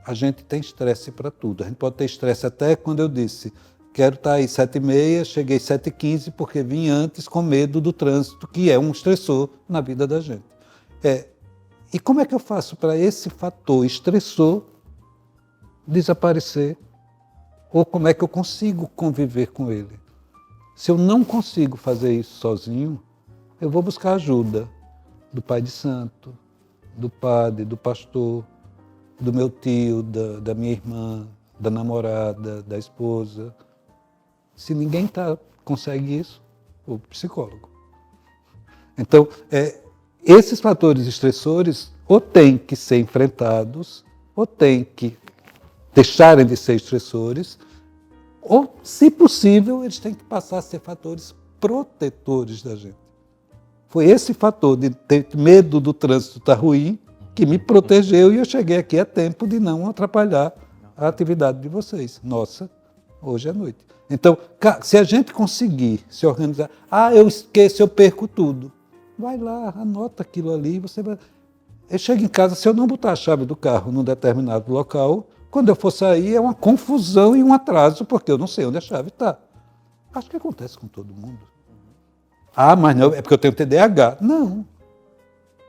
A gente tem estresse para tudo. A gente pode ter estresse até quando eu disse, quero estar aí 7h30, cheguei 7h15 porque vim antes com medo do trânsito, que é um estressor na vida da gente. E como é que eu faço para esse fator estressor desaparecer? Ou como é que eu consigo conviver com ele? Se eu não consigo fazer isso sozinho, eu vou buscar ajuda do pai de santo, do padre, do pastor, do meu tio, da minha irmã, da namorada, da esposa. Se ninguém consegue isso, o psicólogo. Então, esses fatores estressores ou têm que ser enfrentados, ou têm que deixarem de ser estressores, ou, se possível, eles têm que passar a ser fatores protetores da gente. Foi esse fator de ter medo do trânsito estar ruim que me protegeu e eu cheguei aqui a tempo de não atrapalhar a atividade de vocês. Nossa, hoje é noite. Então, se a gente conseguir se organizar, eu esqueço, eu perco tudo. Vai lá, anota aquilo ali, você vai... Eu chego em casa, se eu não botar a chave do carro num determinado local, quando eu for sair é uma confusão e um atraso, porque eu não sei onde a chave está. Acho que acontece com todo mundo. Mas não, é porque eu tenho TDAH. Não,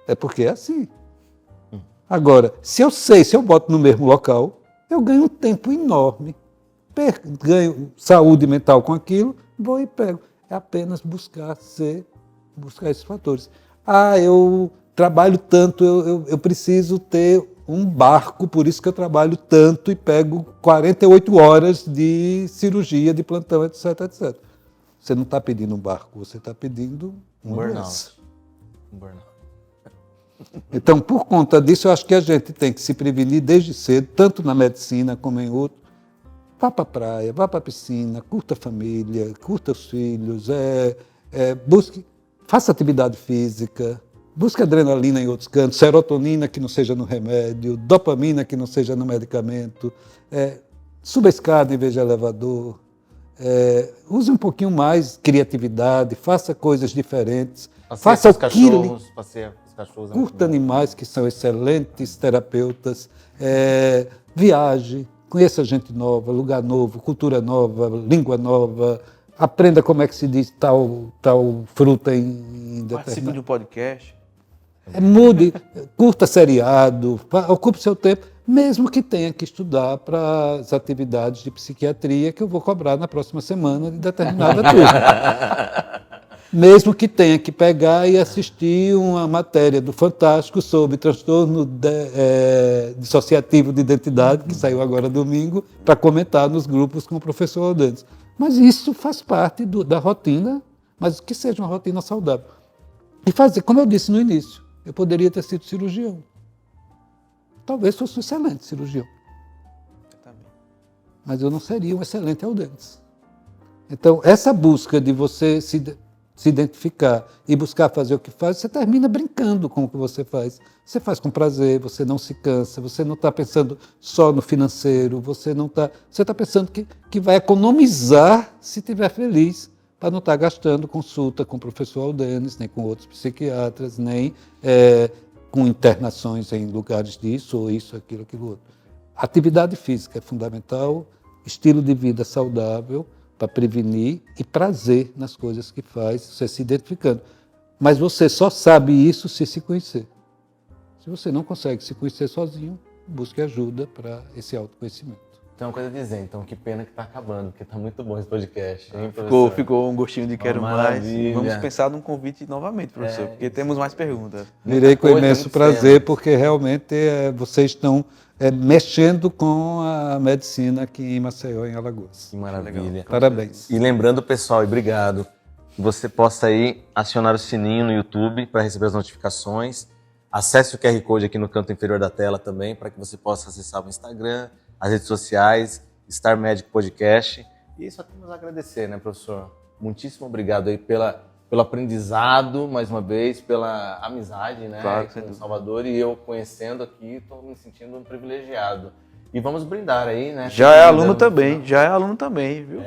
é porque é assim. Agora, se eu boto no mesmo local, eu ganho um tempo enorme. Ganho saúde mental com aquilo, vou e pego. É apenas buscar esses fatores. Eu trabalho tanto, eu preciso ter um barco, por isso que eu trabalho tanto e pego 48 horas de cirurgia, de plantão, etc, etc. Você não está pedindo um barco, você está pedindo um doença. Um burnout. Então, por conta disso, eu acho que a gente tem que se prevenir desde cedo, tanto na medicina como em outro. Vá para a praia, vá para a piscina, curta a família, curta os filhos, busque, faça atividade física, busque adrenalina em outros cantos, serotonina que não seja no remédio, dopamina que não seja no medicamento, suba a escada em vez de elevador, use um pouquinho mais criatividade, faça coisas diferentes, faça o que curta animais que são excelentes terapeutas, viaje, conheça gente nova, lugar novo, cultura nova, língua nova, aprenda como é que se diz tal fruta em Participe de um podcast. Mude, curta seriado, ocupe seu tempo, mesmo que tenha que estudar para as atividades de psiquiatria que eu vou cobrar na próxima semana de determinada turma. Mesmo que tenha que pegar e assistir uma matéria do Fantástico sobre transtorno dissociativo de identidade, que saiu agora domingo, para comentar nos grupos com o professor Aldanes. Mas isso faz parte da rotina, mas que seja uma rotina saudável. E fazer, como eu disse no início, eu poderia ter sido cirurgião. Talvez fosse um excelente cirurgião. Mas eu não seria um excelente Aldanes. Então, essa busca de você se identificar e buscar fazer o que faz, você termina brincando com o que você faz. Você faz com prazer, você não se cansa, você não está pensando só no financeiro, você está pensando que vai economizar se estiver feliz, para não estar gastando consulta com o professor Aldanes, nem com outros psiquiatras, nem com internações em lugares disso, ou isso, aquilo, aquilo outro. Atividade física é fundamental, estilo de vida saudável, para prevenir e prazer nas coisas que faz, você se identificando. Mas você só sabe isso se conhecer. Se você não consegue se conhecer sozinho, busque ajuda para esse autoconhecimento. Tem uma coisa a dizer, então, que pena que está acabando, porque está muito bom esse podcast, hein, Ficou um gostinho de quero mais. Vamos pensar num convite novamente, professor, porque temos mais perguntas. Virei com imenso prazer, porque realmente vocês estão mexendo com a medicina aqui em Maceió, em Alagoas. Que maravilha. Legal. Parabéns. E lembrando, pessoal, e obrigado, que você possa aí acionar o sininho no YouTube para receber as notificações. Acesse o QR Code aqui no canto inferior da tela também, para que você possa acessar o Instagram, as redes sociais, Star Medic Podcast. E só temos a agradecer, né, professor? Muitíssimo obrigado aí pelo aprendizado, mais uma vez, pela amizade, né, claro, com o Salvador, e eu conhecendo aqui, estou me sentindo um privilegiado. E vamos brindar aí, né? Já é aluno também, viu?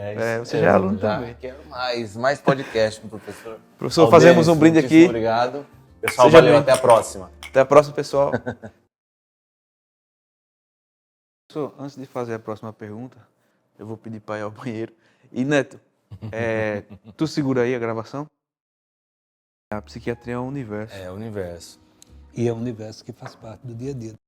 Você já é aluno já também. Quero mais podcast com o professor. Professor, Aldanes, fazemos um brinde aqui. Obrigado. Pessoal, Seja valeu, bem. até a próxima. Até a próxima, pessoal. Professor, antes de fazer a próxima pergunta, eu vou pedir para ir ao banheiro. E, Neto, tu segura aí a gravação? A psiquiatria é um universo. É, o universo. E é um universo que faz parte do dia a dia.